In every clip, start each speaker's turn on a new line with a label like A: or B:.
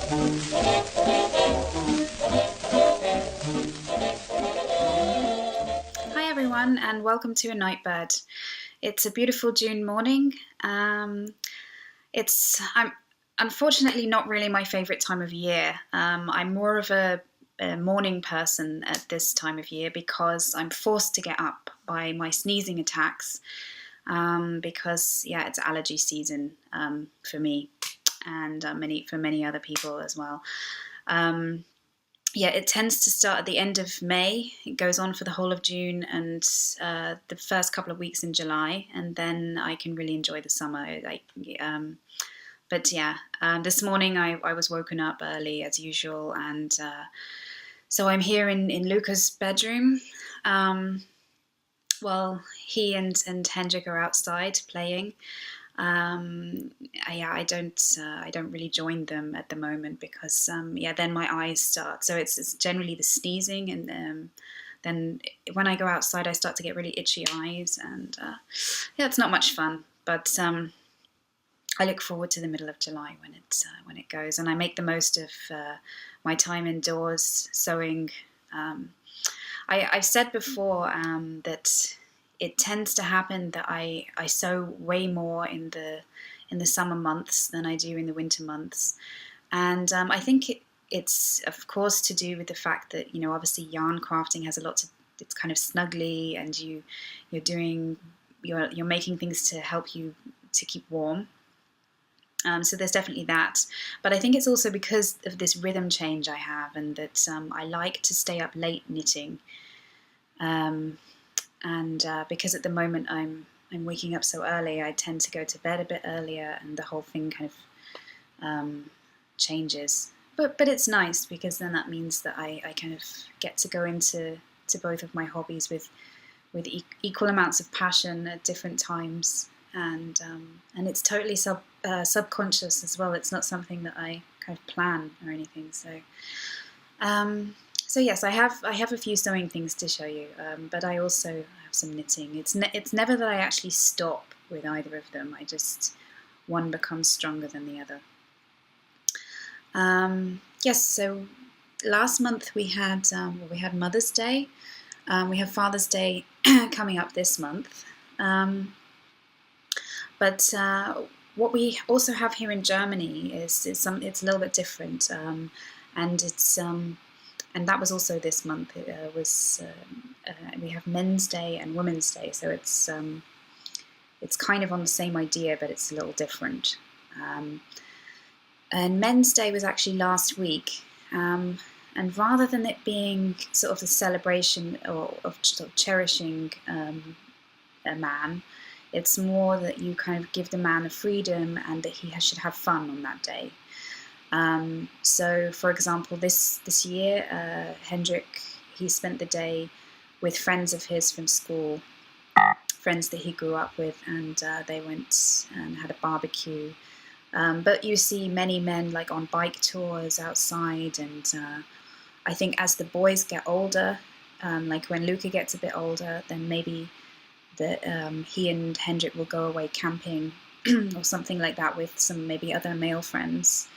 A: Hi everyone, and welcome to A Nightbird. It's a beautiful June morning. I'm unfortunately not really my favourite time of year. I'm more of a morning person at this time of year because I'm forced to get up by my sneezing attacks. Because it's allergy season for me, and for many other people as well. It tends to start at the end of May. It goes on for the whole of June and the first couple of weeks in July, and then I can really enjoy the summer. This morning I was woken up early as usual, and so I'm here in Luca's bedroom. Well, he and Hendrik are outside playing. I don't really join them at the moment because then my eyes start. So it's generally the sneezing, and then when I go outside, I start to get really itchy eyes, and it's not much fun. But I look forward to the middle of July when it goes, and I make the most of my time indoors sewing. I've said before that it tends to happen that I sew way more in the summer months than I do in the winter months, and I think it's of course to do with the fact that obviously yarn crafting has it's kind of snuggly, and you're making things to help you to keep warm. So there's definitely that, but I think it's also because of this rhythm change I have, and that I like to stay up late knitting. Because at the moment I'm waking up so early, I tend to go to bed a bit earlier, and the whole thing kind of changes. But it's nice because then that means that I kind of get to go into both of my hobbies with equal amounts of passion at different times, and it's totally subconscious as well. It's not something that I kind of plan or anything. So yes, I have a few sewing things to show you, but I also have some knitting. It's never that I actually stop with either of them. One becomes stronger than the other. Yes, so last month we had Mother's Day. We have Father's Day coming up this month. But what we also have here in Germany it's a little bit different, and that was also this month. We have Men's Day and Women's Day, so it's kind of on the same idea, but it's a little different. And Men's Day was actually last week, and rather than it being sort of a celebration of sort of cherishing a man, it's more that you kind of give the man a freedom, and that he should have fun on that day. So, for example, this year, Hendrik, he spent the day with friends of his from school, friends that he grew up with, and they went and had a barbecue. But you see many men like on bike tours outside, and I think as the boys get older, like when Luca gets a bit older, then maybe he and Hendrik will go away camping or something like that with some maybe other male friends.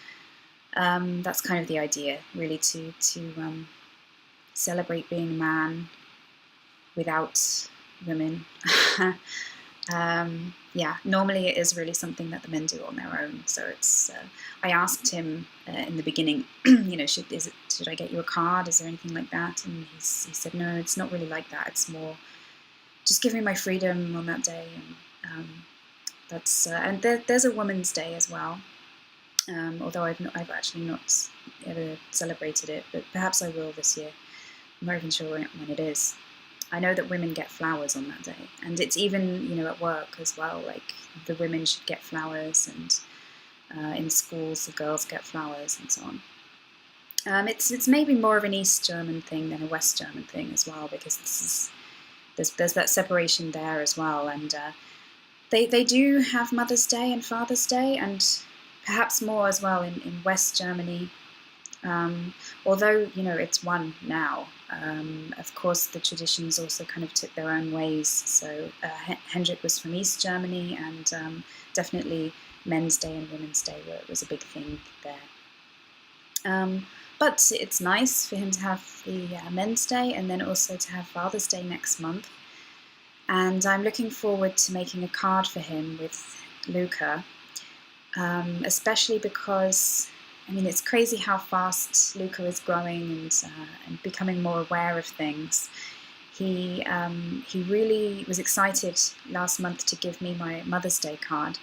A: That's kind of the idea, really, to celebrate being a man without women. Normally it is really something that the men do on their own. So it's. I asked him in the beginning, should I get you a card? Is there anything like that? And he said, no, it's not really like that. It's more just give me my freedom on that day, and that's. And there's a Women's Day as well. Although I've actually not ever celebrated it, but perhaps I will this year. I'm not even sure when it is. I know that women get flowers on that day, and it's even at work as well. Like the women should get flowers, and in schools the girls get flowers, and so on. It's maybe more of an East German thing than a West German thing as well, because there's that separation there as well, and they do have Mother's Day and Father's Day, and perhaps more as well in West Germany, although it's one now. Of course, the traditions also kind of took their own ways. So Hendrik was from East Germany, and definitely Men's Day and Women's Day was a big thing there. But it's nice for him to have the Men's Day and then also to have Father's Day next month. And I'm looking forward to making a card for him with Luca, especially because, I mean, it's crazy how fast Luca is growing and becoming more aware of things. He really was excited last month to give me my Mother's Day card,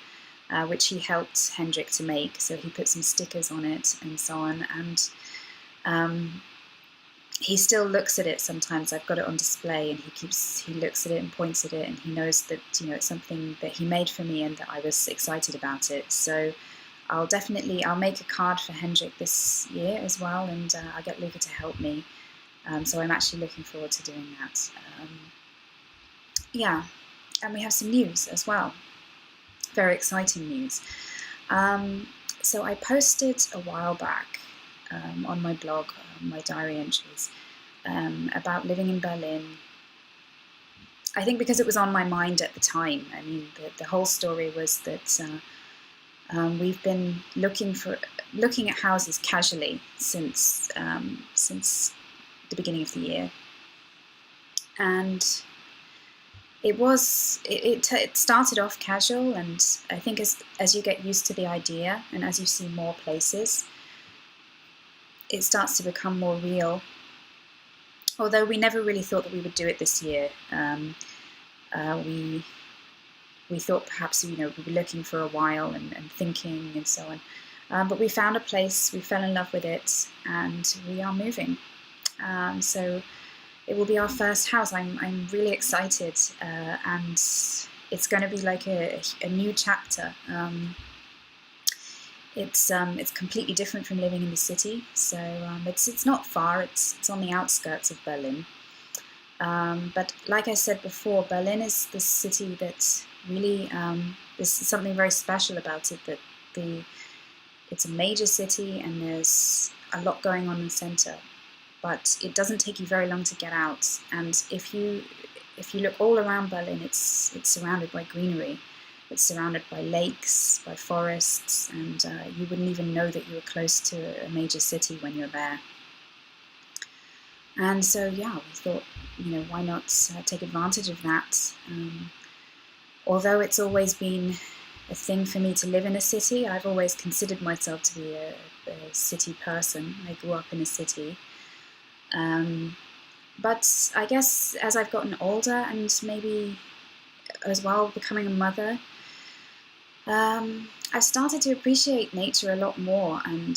A: which he helped Hendrik to make. So he put some stickers on it and so on. And he still looks at it sometimes. I've got it on display, and he looks at it and points at it, and he knows that, you know, it's something that he made for me and that I was excited about it. So I'll make a card for Hendrik this year as well, and I'll get Luca to help me. So I'm actually looking forward to doing that. Yeah, and we have some news as well. Very exciting news. So I posted a while back on my blog, my diary entries, about living in Berlin. I think because it was on my mind at the time. I mean, the whole story was that we've been looking at houses casually since the beginning of the year, and it started off casual, and I think as you get used to the idea and as you see more places, it starts to become more real. Although we never really thought that we would do it this year. We thought perhaps, you know, we'd be looking for a while and thinking and so on. But we found a place, we fell in love with it, and we are moving. So it will be our first house. I'm really excited, and it's going to be like a new chapter. It's completely different from living in the city. So it's not far. It's on the outskirts of Berlin. But like I said before, Berlin is the city that really there's something very special about it. That it's a major city and there's a lot going on in the center. But it doesn't take you very long to get out. And if you look all around Berlin, it's surrounded by greenery. It's surrounded by lakes, by forests, and you wouldn't even know that you were close to a major city when you're there. And so, yeah, we thought, you know, why not take advantage of that? Although it's always been a thing for me to live in a city, I've always considered myself to be a city person. I grew up in a city. But I guess as I've gotten older and maybe as well becoming a mother, I've started to appreciate nature a lot more, and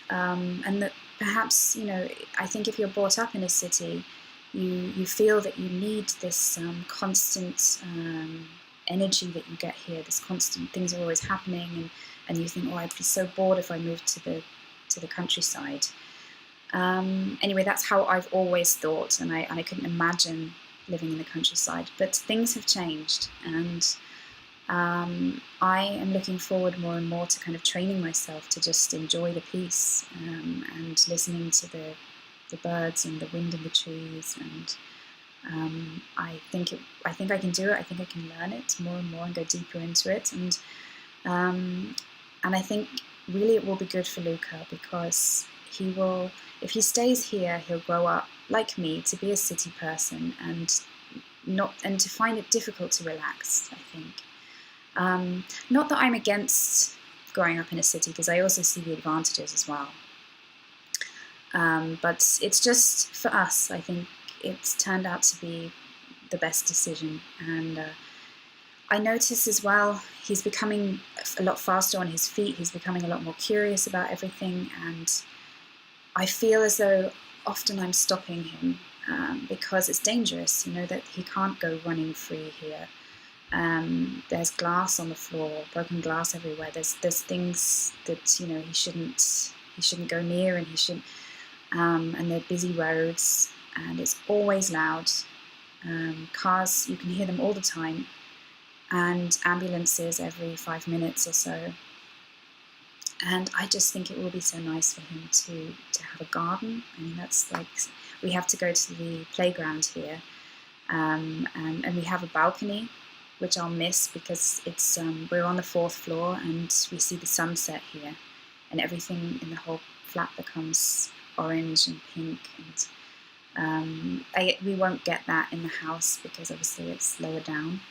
A: that perhaps, you know, I think if you're brought up in a city, you feel that you need this constant energy that you get here. This constant, things are always happening, and you think, oh, I'd be so bored if I moved to the countryside. Anyway, that's how I've always thought, and I couldn't imagine living in the countryside. But things have changed, and I am looking forward more and more to kind of training myself to just enjoy the peace and listening to the birds and the wind in the trees. And I think I can do it. I think I can learn it more and more and go deeper into it. And I think really it will be good for Luca, because he will, if he stays here, he'll grow up like me to be a city person and to find it difficult to relax, I think. Not that I'm against growing up in a city, because I also see the advantages as well. But it's just, for us, I think it's turned out to be the best decision. And I notice as well, he's becoming a lot faster on his feet. He's becoming a lot more curious about everything. And I feel as though often I'm stopping him because it's dangerous, you know, that he can't go running free here. There's glass on the floor, broken glass everywhere. There's things that, you know, he shouldn't go near, and he shouldn't. And they're busy roads, and it's always loud. Cars, you can hear them all the time, and ambulances every 5 minutes or so. And I just think it will be so nice for him to have a garden. I mean, that's like, we have to go to the playground here, and we have a balcony, which I'll miss because it's we're on the 4th floor and we see the sunset here. and everything in the whole flat becomes orange and pink, and we won't get that in the house because obviously it's lower down.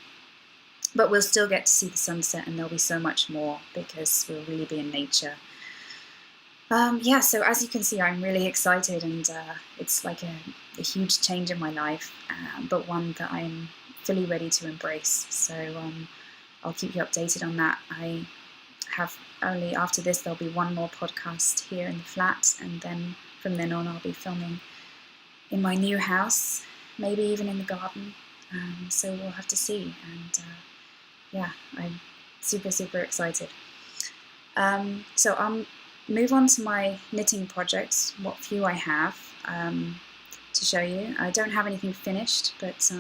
A: But we'll still get to see the sunset, and there'll be so much more because we'll really be in nature. Yeah, so as you can see, I'm really excited, and it's like a huge change in my life, but one that I'm fully ready to embrace. So I'll keep you updated on that. I have only, after this, there'll be one more podcast here in the flat, and then from then on I'll be filming in my new house, maybe even in the garden. So we'll have to see, and yeah, I'm super, super excited. So I'll move on to my knitting projects, what few I have to show you. I don't have anything finished, but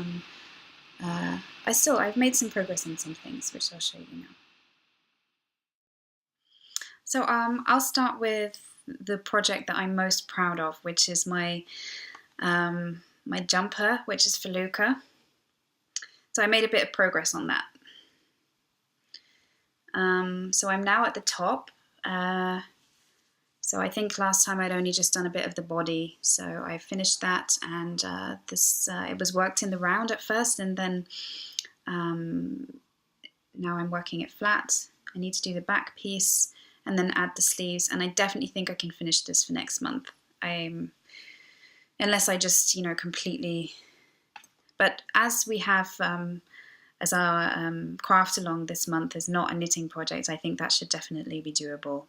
A: I've made some progress on some things, which I'll show you now. So I'll start with the project that I'm most proud of, which is my my jumper, which is for Luca. So I made a bit of progress on that. So I'm now at the top. So I think last time I'd only just done a bit of the body, so I finished that, and it was worked in the round at first, and then now I'm working it flat. I need to do the back piece and then add the sleeves, and I definitely think I can finish this for next month. Unless I just, completely. But as we have, as our craft along this month is not a knitting project, I think that should definitely be doable.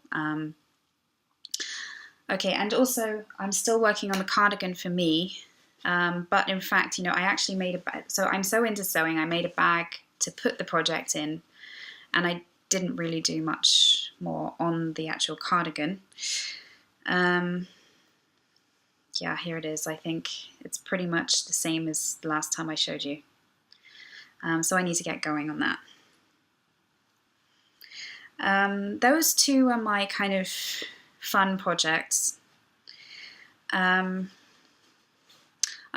A: Okay, and also I'm still working on the cardigan for me, but in fact, I actually made a bag. So I'm so into sewing, I made a bag to put the project in, and I didn't really do much more on the actual cardigan. Yeah, here it is. I think it's pretty much the same as the last time I showed you. So I need to get going on that. Those two are my kind of fun projects. I'm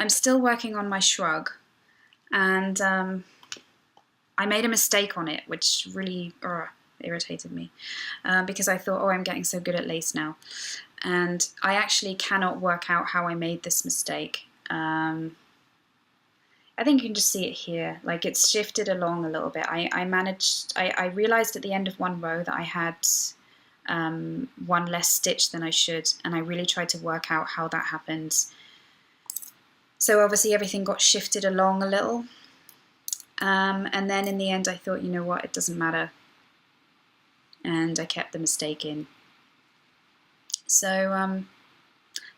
A: still working on my shrug, and I made a mistake on it, which really irritated me, because I thought, I'm getting so good at lace now, and I actually cannot work out how I made this mistake. I think you can just see it here, like it's shifted along a little bit. I realized at the end of one row that I had one less stitch than I should, and I really tried to work out how that happened. So obviously everything got shifted along a little, and then in the end I thought, you know what, it doesn't matter, and I kept the mistake in. So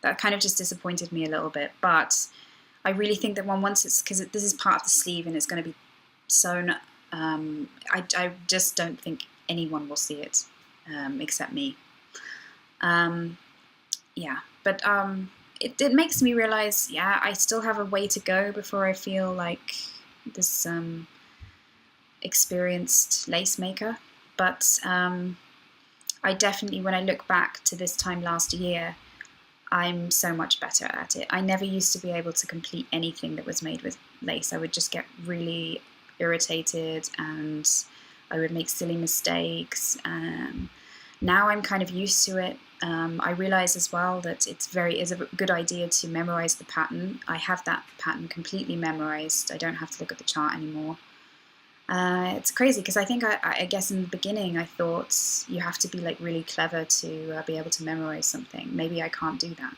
A: that kind of just disappointed me a little bit, but I really think that once it's, because this is part of the sleeve and it's going to be sewn, I just don't think anyone will see it except me. Yeah, but it makes me realize, I still have a way to go before I feel like this experienced lace maker. But I definitely, when I look back to this time last year, I'm so much better at it. I never used to be able to complete anything that was made with lace. I would just get really irritated and I would make silly mistakes. Now I'm kind of used to it. I realize as well that it's a good idea to memorize the pattern. I have that pattern completely memorized. I don't have to look at the chart anymore. It's crazy because I think I guess in the beginning I thought you have to be like really clever to be able to memorize something. Maybe I can't do that,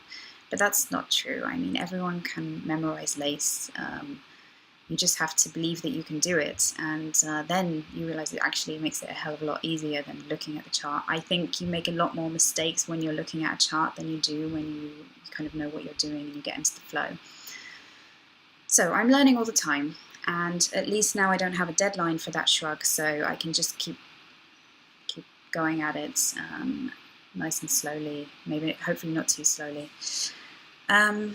A: but that's not true. I mean, everyone can memorize lace. You just have to believe that you can do it, and then you realize it actually makes it a hell of a lot easier than looking at the chart. I think you make a lot more mistakes when you're looking at a chart than you do when you kind of know what you're doing and you get into the flow. So I'm learning all the time. And at least now I don't have a deadline for that shrug, so I can just keep going at it nice and slowly, maybe hopefully not too slowly. So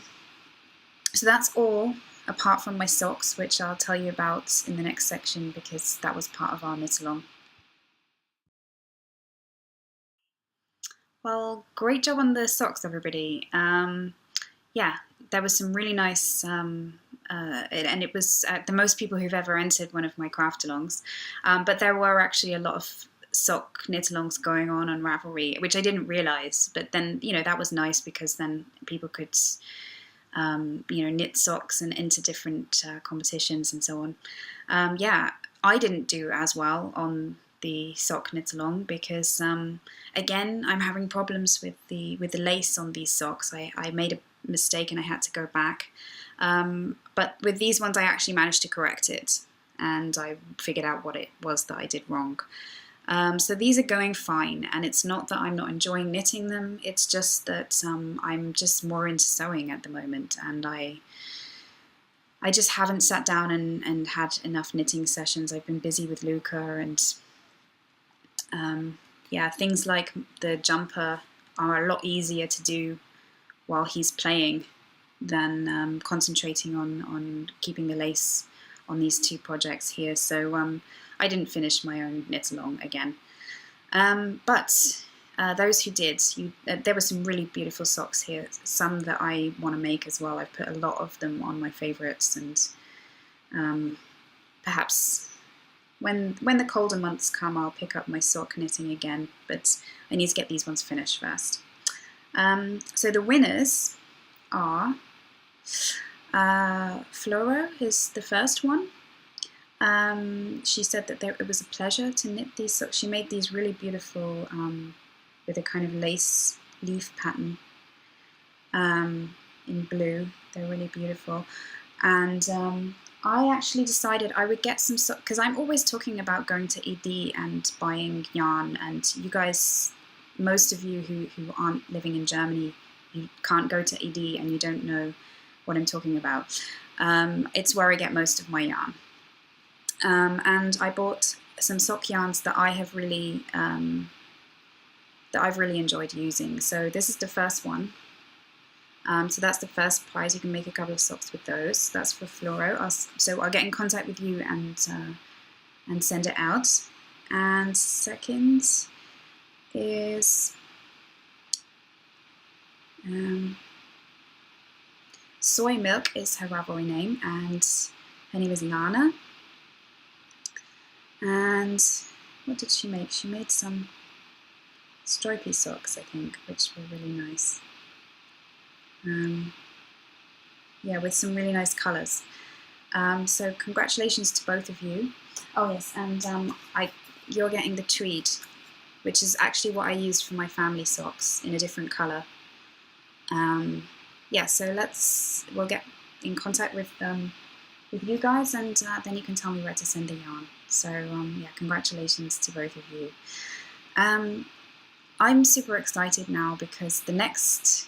A: that's all, apart from my socks, which I'll tell you about in the next section because that was part of our knit along. Well, great job on the socks, everybody. Yeah, there was some really nice, and it was the most people who've ever entered one of my craft alongs, but there were actually a lot of sock knit-alongs going on Ravelry, which I didn't realise. But then, that was nice because then people could, knit socks and enter different competitions and so on. I didn't do as well on the sock knit-along because, again, I'm having problems with the lace on these socks. I made a mistake and I had to go back. But with these ones, I actually managed to correct it, and I figured out what it was that I did wrong. So these are going fine, and it's not that I'm not enjoying knitting them, it's just that I'm just more into sewing at the moment, and I just haven't sat down and had enough knitting sessions. I've been busy with Luca, and things like the jumper are a lot easier to do while he's playing than concentrating on keeping the lace on these two projects here. So I didn't finish my own knit-along again. But those who did, there were some really beautiful socks here, some that I want to make as well. I've put a lot of them on my favourites, and perhaps when the colder months come, I'll pick up my sock knitting again, but I need to get these ones finished first. So the winners are Flora is the first one. She said that it was a pleasure to knit these socks. She made these really beautiful with a kind of lace leaf pattern in blue. They're really beautiful. And I actually decided I would get some socks, because I'm always talking about going to ED and buying yarn, and you guys, most of you who aren't living in Germany, you can't go to ED and you don't know what I'm talking about. It's where I get most of my yarn. And I bought some sock yarns that I have really I've really enjoyed using. So this is the first one. So that's the first prize. You can make a couple of socks with those. That's for Floro. So I'll get in contact with you and send it out. And second is Soy Milk is her Ravelry name, and her name is Lana. And what did she make? She made some stripy socks, I think, which were really nice. With some really nice colours. So congratulations to both of you. Oh yes, and you're getting the tweed, which is actually what I used for my family socks in a different colour. So we'll get in contact with you guys, and then you can tell me where to send the yarn. So congratulations to both of you. I'm super excited now because the next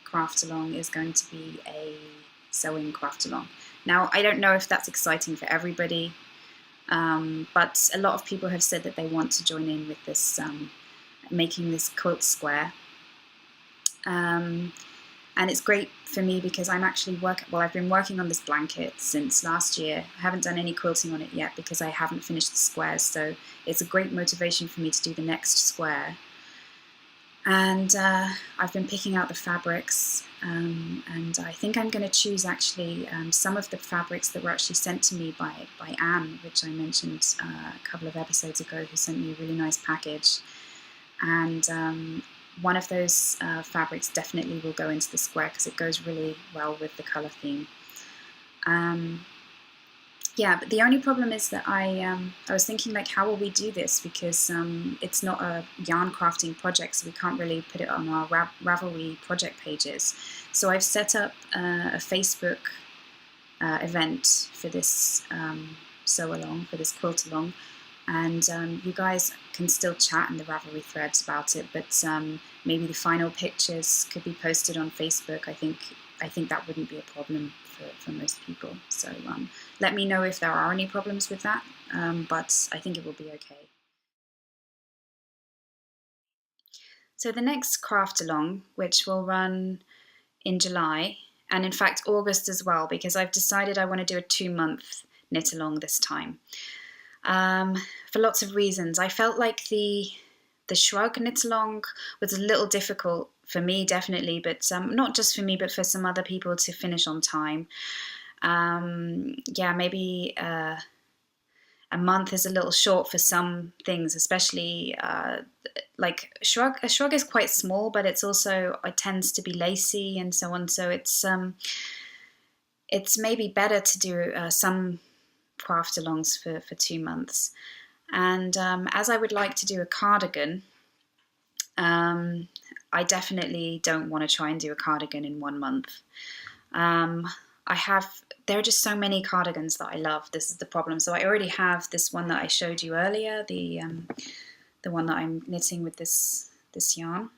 A: craft along is going to be a sewing craft along. Now, I don't know if that's exciting for everybody, but a lot of people have said that they want to join in with this, making this quilt square. And it's great for me because I'm actually I've been working on this blanket since last year. I haven't done any quilting on it yet because I haven't finished the squares, so it's a great motivation for me to do the next square. And I've been picking out the fabrics, and I think I'm going to choose actually some of the fabrics that were actually sent to me by Anne, which I mentioned a couple of episodes ago, who sent me a really nice package. And one of those fabrics definitely will go into the square because it goes really well with the colour theme. But the only problem is that I was thinking, like, how will we do this? Because it's not a yarn crafting project, so we can't really put it on our Ravelry project pages. So I've set up a Facebook event for this sew along, for this quilt along, and you guys can still chat in the Ravelry threads about it, but maybe the final pictures could be posted on Facebook. I think that wouldn't be a problem for most people. So let me know if there are any problems with that, but I think it will be okay. So the next craft along, which will run in July, and in fact August as well, because I've decided I want to do a 2-month knit along this time. For lots of reasons. I felt like the shrug knit along was a little difficult for me, definitely, but not just for me, but for some other people to finish on time. Maybe A month is a little short for some things, especially like a shrug is quite small, but it tends to be lacy and so on. So it's maybe better to do some craft alongs for 2 months. And as I would like to do a cardigan, I definitely don't want to try and do a cardigan in 1 month. There are just so many cardigans that I love. This is the problem. So I already have this one that I showed you earlier, the one that I'm knitting with this yarn.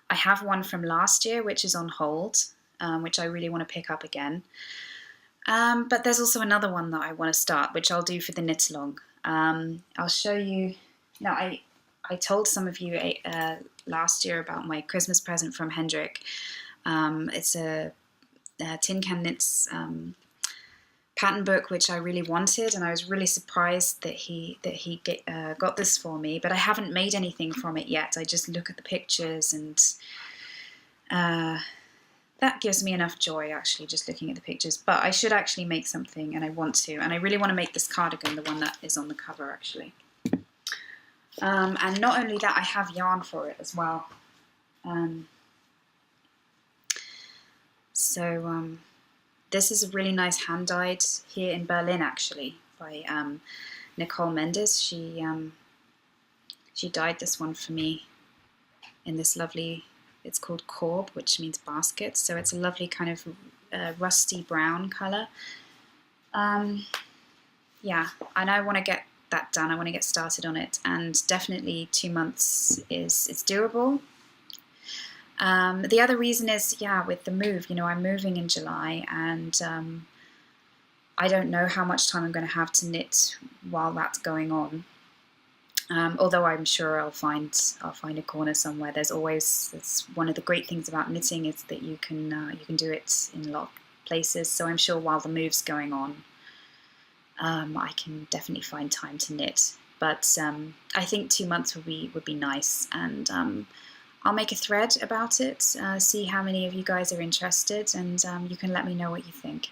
A: I have one from last year, which is on hold, which I really want to pick up again. But there's also another one that I want to start, which I'll do for the knit along. I'll show you. Now, I told some of you last year about my Christmas present from Hendrik. It's a Tin Can Knits pattern book, which I really wanted, and I was really surprised that he got this for me. But I haven't made anything from it yet. I just look at the pictures, and that gives me enough joy, actually, just looking at the pictures. But I should actually make something, and I want to. And I really want to make this cardigan, the one that is on the cover, actually. And not only that, I have yarn for it as well. This is a really nice hand-dyed here in Berlin, actually, by Nicole Mendes. She dyed this one for me in this lovely, it's called Korb, which means basket. So it's a lovely kind of rusty brown colour. Yeah, and I want to get that done. I want to get started on it, and definitely 2 months it's doable. The other reason is, with the move, I'm moving in July, and I don't know how much time I'm going to have to knit while that's going on. Although I'm sure I'll find a corner somewhere. It's one of the great things about knitting is that you can do it in a lot of places. So I'm sure while the move's going on, I can definitely find time to knit. But I think 2 months would be nice, and I'll make a thread about it, see how many of you guys are interested, and you can let me know what you think.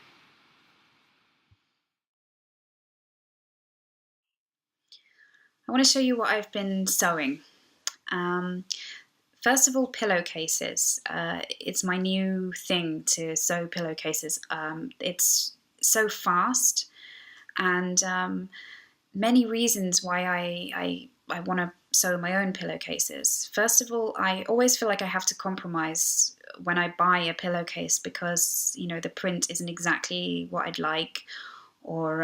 A: I want to show you what I've been sewing. First of all, pillowcases. It's my new thing to sew pillowcases. It's so fast, and many reasons why I want to sew my own pillowcases. First of all, I always feel like I have to compromise when I buy a pillowcase because, the print isn't exactly what I'd like, or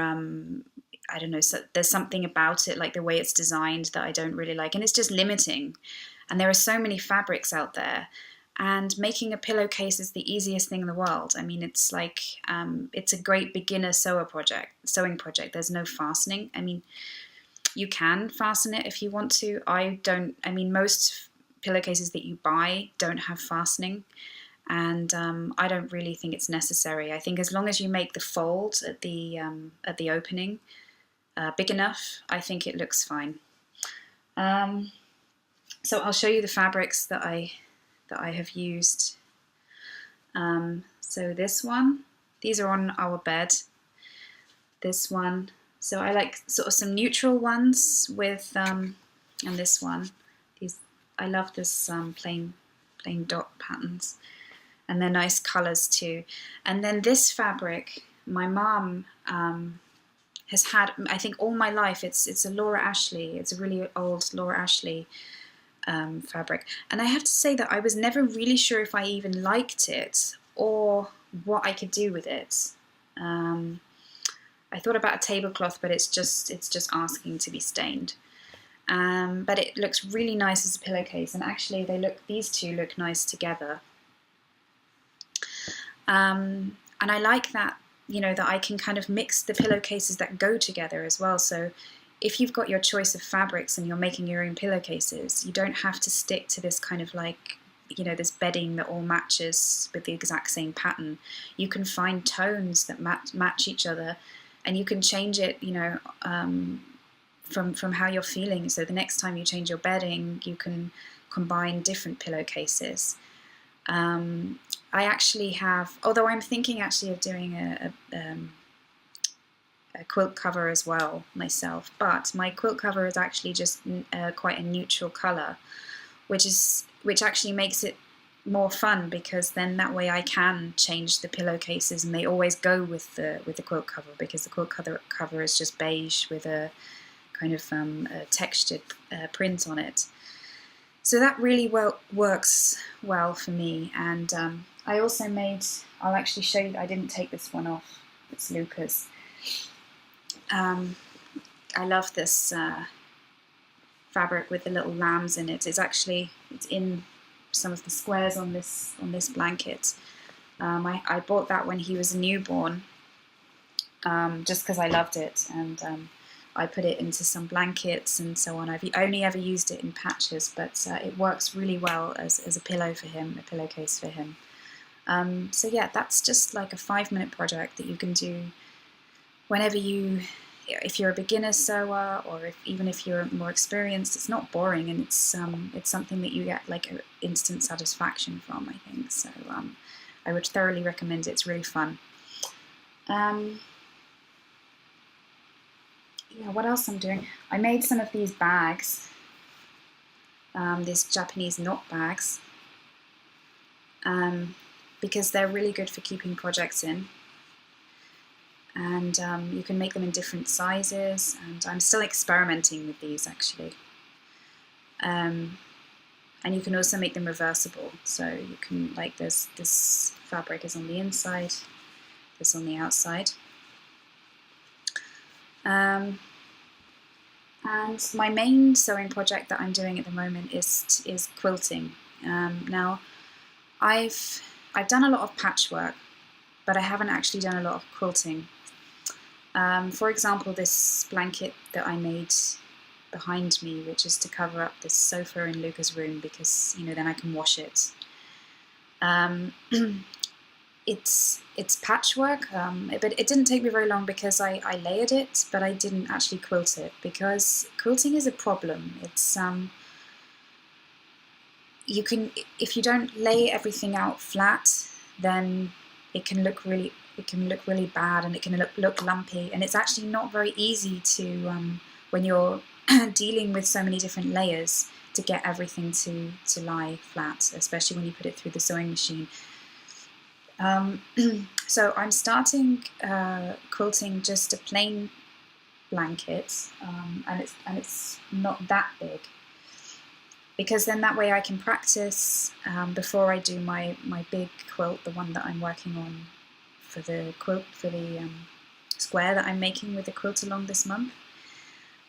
A: I don't know, so there's something about it, like the way it's designed, that I don't really like, and it's just limiting. And there are so many fabrics out there, and making a pillowcase is the easiest thing in the world. I mean, it's like, it's a great beginner sewing project. There's no fastening. I mean, you can fasten it if you want to. Most pillowcases that you buy don't have fastening, and I don't really think it's necessary. I think as long as you make the fold at the opening big enough, I think it looks fine. So I'll show you the fabrics that I have used. So this one, these are on our bed. This one, so I like sort of some neutral ones with, and this one. I love this plain dot patterns, and they're nice colours too. And then this fabric, my mum has had, I think all my life. It's a Laura Ashley. It's a really old Laura Ashley fabric, and I have to say that I was never really sure if I even liked it or what I could do with it. I thought about a tablecloth, but it's just asking to be stained. But it looks really nice as a pillowcase, and actually these two look nice together. And I like that, that I can kind of mix the pillowcases that go together as well. So if you've got your choice of fabrics and you're making your own pillowcases, you don't have to stick to this kind of like, this bedding that all matches with the exact same pattern. You can find tones that match each other, and you can change it, from how you're feeling. So the next time you change your bedding, you can combine different pillowcases. I actually have, although I'm thinking actually of doing a quilt cover as well myself, but my quilt cover is actually just quite a neutral colour, which actually makes it more fun, because then that way I can change the pillowcases and they always go with the quilt cover, because the quilt cover is just beige with a kind of a textured print on it. So that really works well for me. And I also made, I'll actually show you, I didn't take this one off, it's Luca's. I love this fabric with the little lambs in it. It's in some of the squares on this blanket. I bought that when he was a newborn, just because I loved it, and I put it into some blankets and so on. I've only ever used it in patches, but it works really well as a pillow for him, a pillowcase for him. So yeah, that's just like a 5-minute project that you can do whenever if you're a beginner sewer, or even if you're more experienced. It's not boring, and it's something that you get like an instant satisfaction from, I think. So I would thoroughly recommend it. It's really fun. Yeah, what else I'm doing? I made some of these bags, these Japanese knot bags, because they're really good for keeping projects in. And you can make them in different sizes, and I'm still experimenting with these actually. And you can also make them reversible, so you can, like, this fabric is on the inside, this on the outside. And my main sewing project that I'm doing at the moment is quilting. Now, I've done a lot of patchwork, but I haven't actually done a lot of quilting. For example, this blanket that I made behind me, which is to cover up this sofa in Luca's room, because then I can wash it. It's patchwork, but it didn't take me very long because I layered it, but I didn't actually quilt it, because quilting is a problem. It's if you don't lay everything out flat, then it can look really bad, and it can look lumpy, and it's actually not very easy to when you're dealing with so many different layers, to get everything to lie flat, especially when you put it through the sewing machine. So I'm starting quilting just a plain blanket, and it's not that big, because then that way I can practice before I do my big quilt, the one that I'm working on for the square that I'm making with the quilt along this month,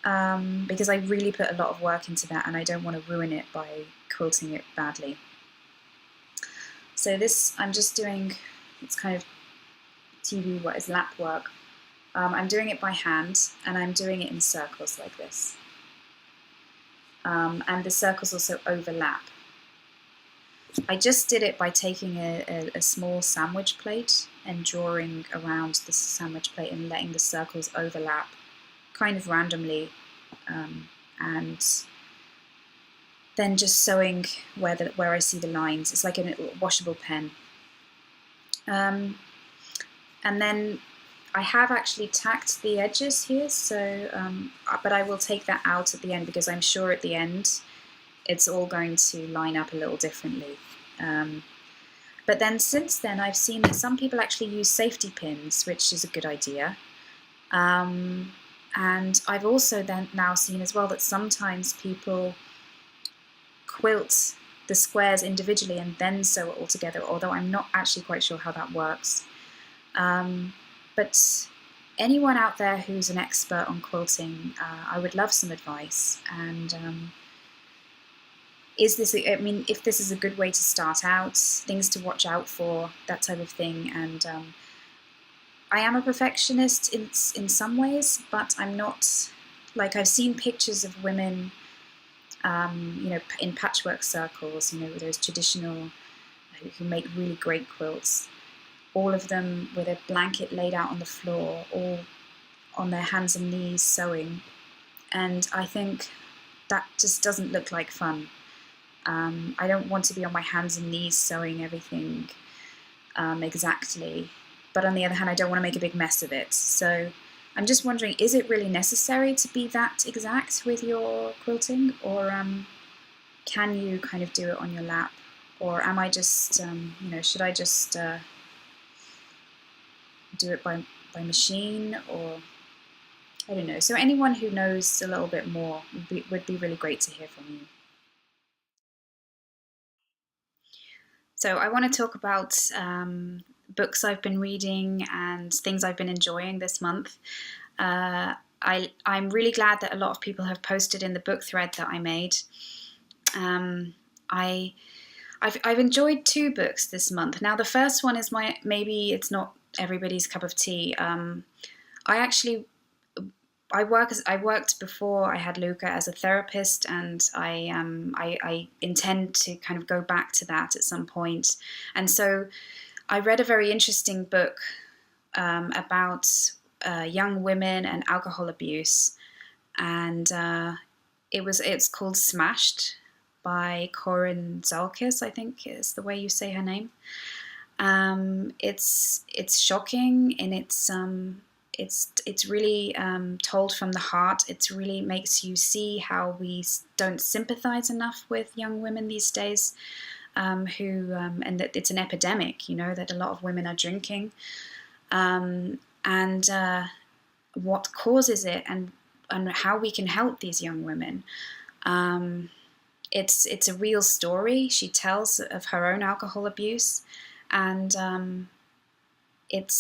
A: because I really put a lot of work into that, and I don't want to ruin it by quilting it badly. So this I'm just doing, it's kind of TV, what is lap work. I'm doing it by hand, and I'm doing it in circles like this. And the circles also overlap. I just did it by taking a small sandwich plate and drawing around the sandwich plate and letting the circles overlap kind of randomly, and then just sewing where I see the lines. It's like a washable pen. And then I have actually tacked the edges here, so but I will take that out at the end, because I'm sure at the end it's all going to line up a little differently. But then since then I've seen that some people actually use safety pins, which is a good idea. And I've also then now seen as well that sometimes people quilt the squares individually and then sew it all together, although I'm not actually quite sure how that works. But anyone out there who's an expert on quilting, I would love some advice. And if this is a good way to start out, things to watch out for, that type of thing. And I am a perfectionist in some ways, but I'm not. Like, I've seen pictures of women, in patchwork circles, with those traditional, who make really great quilts. All of them with a blanket laid out on the floor, all on their hands and knees sewing. And I think that just doesn't look like fun. I don't want to be on my hands and knees sewing everything exactly. But on the other hand, I don't want to make a big mess of it. So I'm just wondering, is it really necessary to be that exact with your quilting, or can you kind of do it on your lap, or am I just, should I just do it by machine, or I don't know. So anyone who knows a little bit more would be really great to hear from you. So I want to talk about books I've been reading and things I've been enjoying this month. I'm really glad that a lot of people have posted in the book thread that I made. I've enjoyed two books this month. Now the first one is maybe it's not everybody's cup of tea. I actually I worked before I had Luca as a therapist, and I intend to kind of go back to that at some point. And so I read a very interesting book about young women and alcohol abuse, and it's called Smashed by Corinne Zalkis, I think is the way you say her name. It's shocking, and it's really told from the heart. It really makes you see how we don't sympathize enough with young women these days, and that it's an epidemic, that a lot of women are drinking, and what causes it, and how we can help these young women. It's a real story she tells of her own alcohol abuse, and it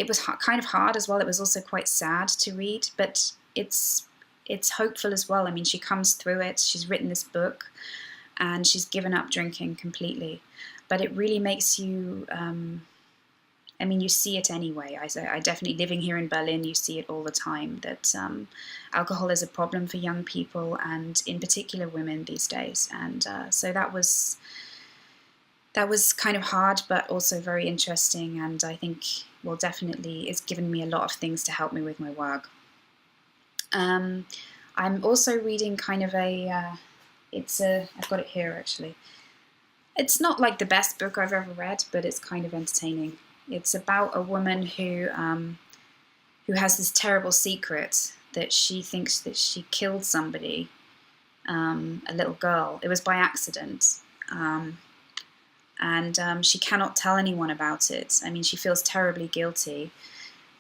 A: was kind of hard as well. It was also quite sad to read, but it's hopeful as well. I mean, she comes through it. She's written this book, and she's given up drinking completely. But it really makes you. I mean, you see it anyway. I definitely, living here in Berlin, you see it all the time, that alcohol is a problem for young people, and in particular women these days. And so that was kind of hard, but also very interesting, and I think, well, definitely it's given me a lot of things to help me with my work. I'm also reading kind of I've got it here actually. It's not like the best book I've ever read, but it's kind of entertaining. It's about a woman who has this terrible secret that she thinks that she killed somebody, a little girl. It was by accident. And she cannot tell anyone about it. I mean, she feels terribly guilty,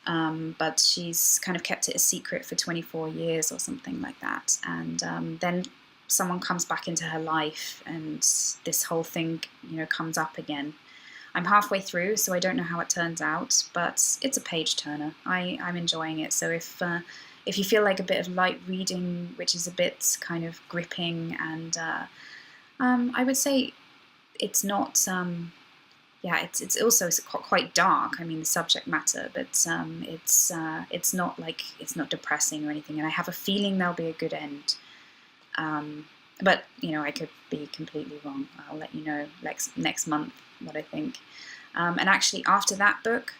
A: but she's kind of kept it a secret for 24 years or something like that. And then someone comes back into her life, and this whole thing, comes up again. I'm halfway through, so I don't know how it turns out, but it's a page turner. I'm enjoying it. So if you feel like a bit of light reading, which is a bit kind of gripping, and I would say it's not. It's also quite dark. I mean, the subject matter, but it's not depressing or anything. And I have a feeling there'll be a good end. But I could be completely wrong. I'll let you know next month what I think. And actually, after that book,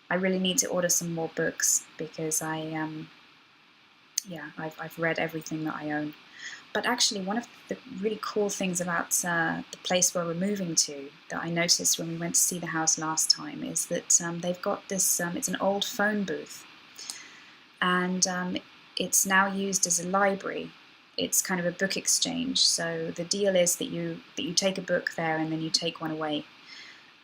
A: I really need to order some more books, because I've read everything that I own. But actually, one of the really cool things about the place where we're moving to, that I noticed when we went to see the house last time, is that they've got this. It's an old phone booth, and it's now used as a library. It's kind of a book exchange. So the deal is that you take a book there, and then you take one away.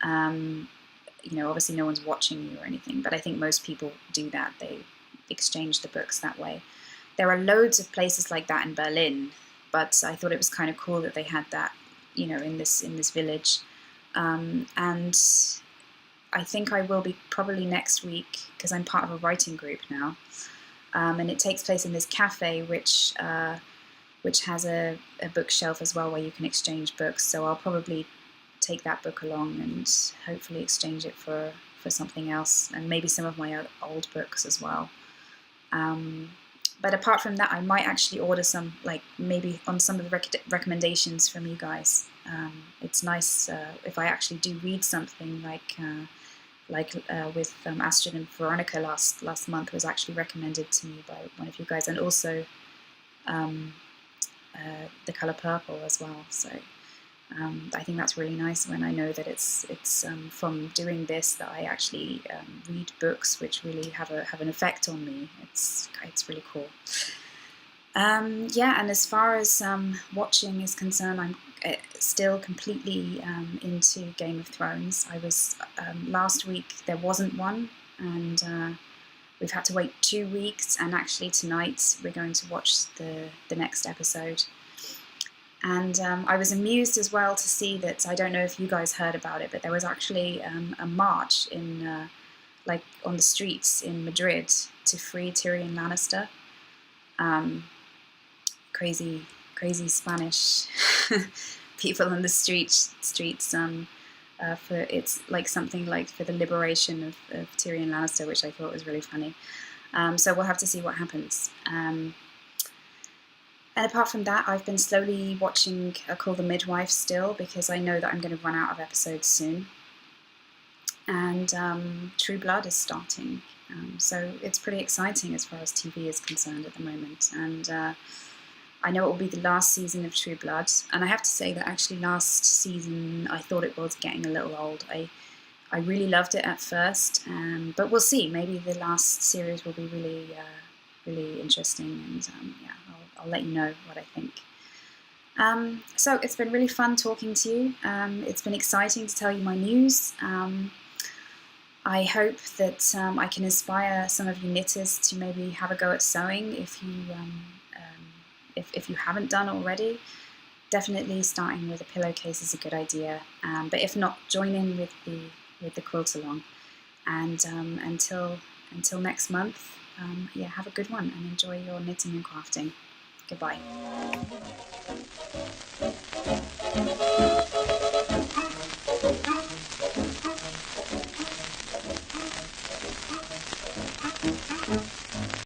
A: Obviously no one's watching you or anything, but I think most people do that. They exchange the books that way. There are loads of places like that in Berlin, but I thought it was kind of cool that they had that, in this village. And I think I will be probably next week, because I'm part of a writing group now, and it takes place in this cafe, which has a bookshelf as well, where you can exchange books. So I'll probably take that book along and hopefully exchange it for something else, and maybe some of my old books as well. But apart from that, I might actually order some, like maybe on some of the recommendations from you guys. It's nice if I actually do read something like with Astrid and Veronica last month was actually recommended to me by one of you guys, and also The Colour Purple as well. So I think that's really nice when I know that it's from doing this that I actually read books which really have an effect on me. It's really cool. Yeah, and as far as watching is concerned, I'm still completely into Game of Thrones. I was last week there wasn't one, and we've had to wait 2 weeks. And actually tonight we're going to watch the next episode. And I was amused as well to see that, I don't know if you guys heard about it, but there was actually a march in like on the streets in Madrid to free Tyrion Lannister. Crazy Spanish people on the streets. For it's like something like for the liberation of Tyrion Lannister, which I thought was really funny. So we'll have to see what happens. And apart from that, I've been slowly watching Call the Midwife still, because I know that I'm going to run out of episodes soon. And True Blood is starting. So it's pretty exciting as far as TV is concerned at the moment. And I know it will be the last season of True Blood. And I have to say that actually last season I thought it was getting a little old. I really loved it at first, but we'll see. Maybe the last series will be really interesting, and yeah, I'll let you know what I think. So it's been really fun talking to you. It's been exciting to tell you my news. I hope that I can inspire some of you knitters to maybe have a go at sewing if you haven't done already. Definitely starting with a pillowcase is a good idea. But if not, join in with the quilt along. And until next month, yeah, have a good one and enjoy your knitting and crafting. Goodbye.